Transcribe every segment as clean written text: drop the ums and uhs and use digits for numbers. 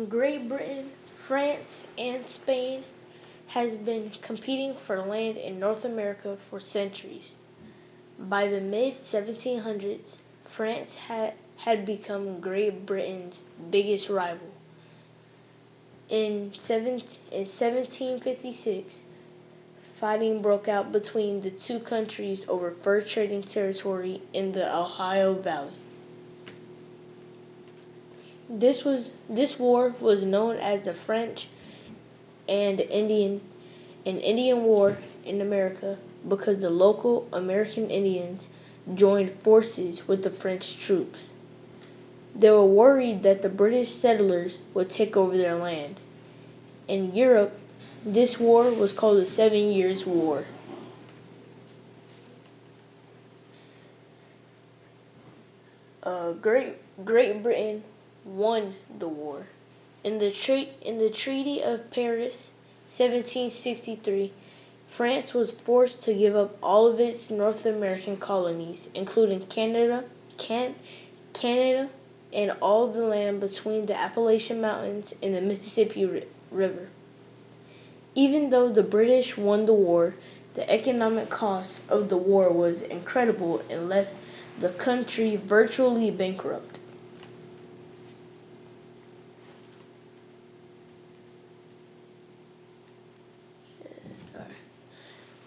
Great Britain, France, and Spain has been competing for land in North America for centuries. By the mid 1700s, France had become Great Britain's biggest rival. In 1756, fighting broke out between the two countries over fur trading territory in the Ohio Valley. This war was known as the French and Indian War in America because the local American Indians joined forces with the French troops. They were worried that the British settlers would take over their land. In Europe, this war was called the 7 Years' War. Great Britain won the war. In the Treaty of Paris, 1763, France was forced to give up all of its North American colonies, including Canada, and all the land between the Appalachian Mountains and the Mississippi River. Even though the British won the war, the economic cost of the war was incredible and left the country virtually bankrupt.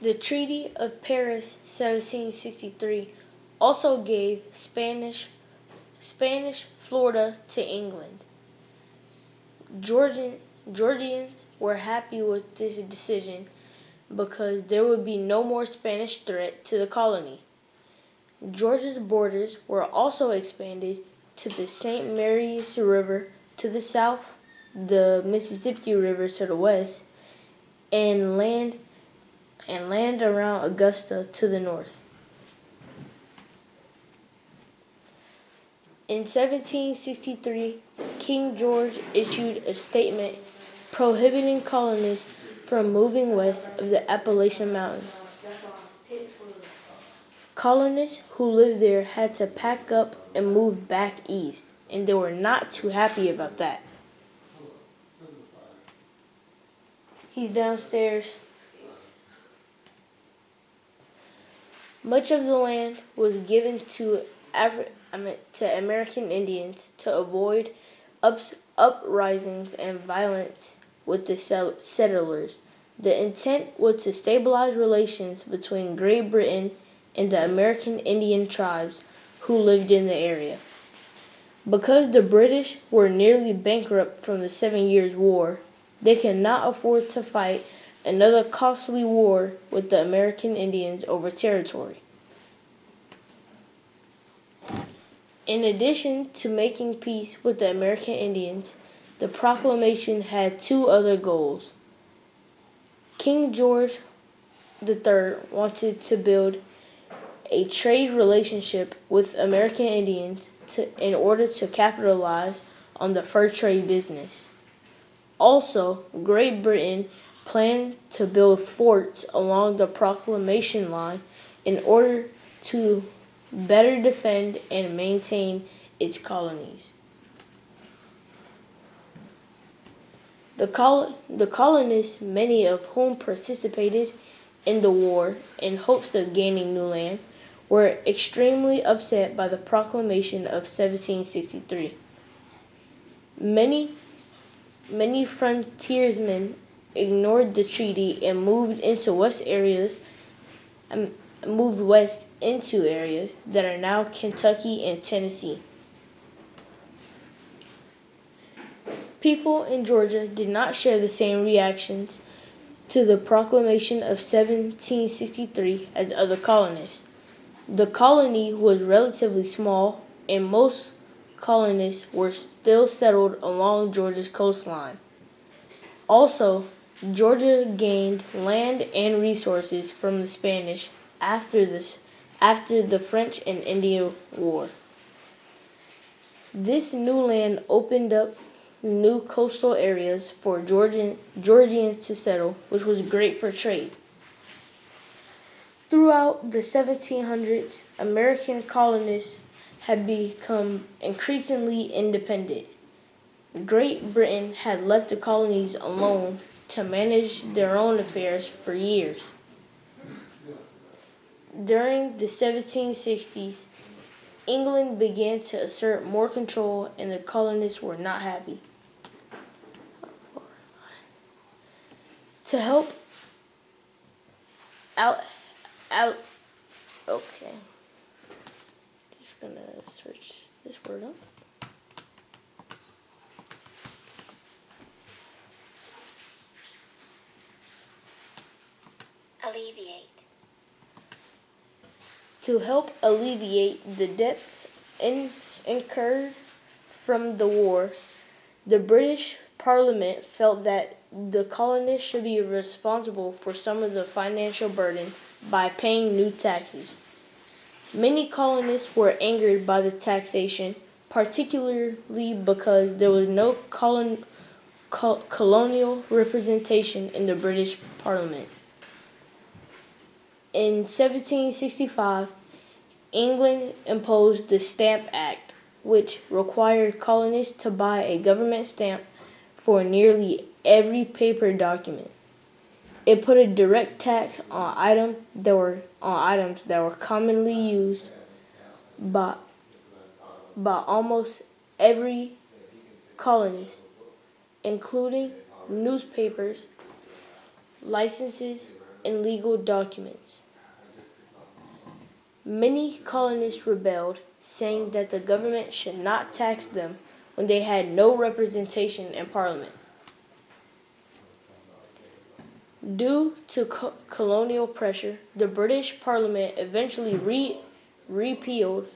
The Treaty of Paris, 1763, also gave Spanish Florida to England. Georgians were happy with this decision because there would be no more Spanish threat to the colony. Georgia's borders were also expanded to the St. Mary's River to the south, the Mississippi River to the west, and land around Augusta to the north. In 1763, King George issued a statement prohibiting colonists from moving west of the Appalachian Mountains. Colonists who lived there had to pack up and move back east, and they were not too happy about that. He's downstairs. Much of the land was given to American Indians to avoid uprisings and violence with the settlers. The intent was to stabilize relations between Great Britain and the American Indian tribes who lived in the area. Because the British were nearly bankrupt from the 7 Years' War, they could not afford to fight another costly war with the American Indians over territory. In addition to making peace with the American Indians, the Proclamation had two other goals. King George III wanted to build a trade relationship with American Indians in order to capitalize on the fur trade business. Also, Great Britain planned to build forts along the Proclamation line in order to better defend and maintain its colonies. The colonists, many of whom participated in the war in hopes of gaining new land, were extremely upset by the Proclamation of 1763. Many frontiersmen ignored the treaty and moved west into areas that are now Kentucky and Tennessee. People in Georgia did not share the same reactions to the Proclamation of 1763 as other colonists. The colony was relatively small, and most colonists were still settled along Georgia's coastline. Also, Georgia gained land and resources from the Spanish after the French and Indian War. This new land opened up new coastal areas for Georgians to settle, which was great for trade. Throughout the 1700s, American colonists had become increasingly independent. Great Britain had left the colonies alone to manage their own affairs for years. During the 1760s, England began to assert more control, and the colonists were not happy. To help out, okay. Just gonna search this word up. Alleviate. To help alleviate the debt incurred from the war, the British Parliament felt that the colonists should be responsible for some of the financial burden by paying new taxes. Many colonists were angered by the taxation, particularly because there was no colonial representation in the British Parliament. In 1765, England imposed the Stamp Act, which required colonists to buy a government stamp for nearly every paper document. It put a direct tax on items that were commonly used by almost every colonist, including newspapers, licenses, and legal documents. Many colonists rebelled, saying that the government should not tax them when they had no representation in Parliament. Due to colonial pressure, the British Parliament eventually repealed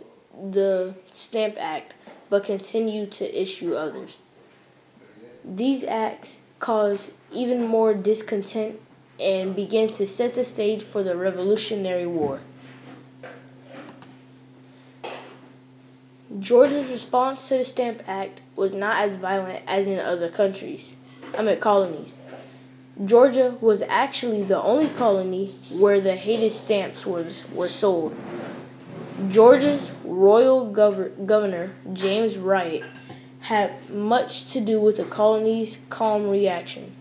the Stamp Act, but continued to issue others. These acts caused even more discontent and began to set the stage for the Revolutionary War. Georgia's response to the Stamp Act was not as violent as in other colonies. Georgia was actually the only colony where the hated stamps were sold. Georgia's royal governor, James Wright, had much to do with the colony's calm reaction.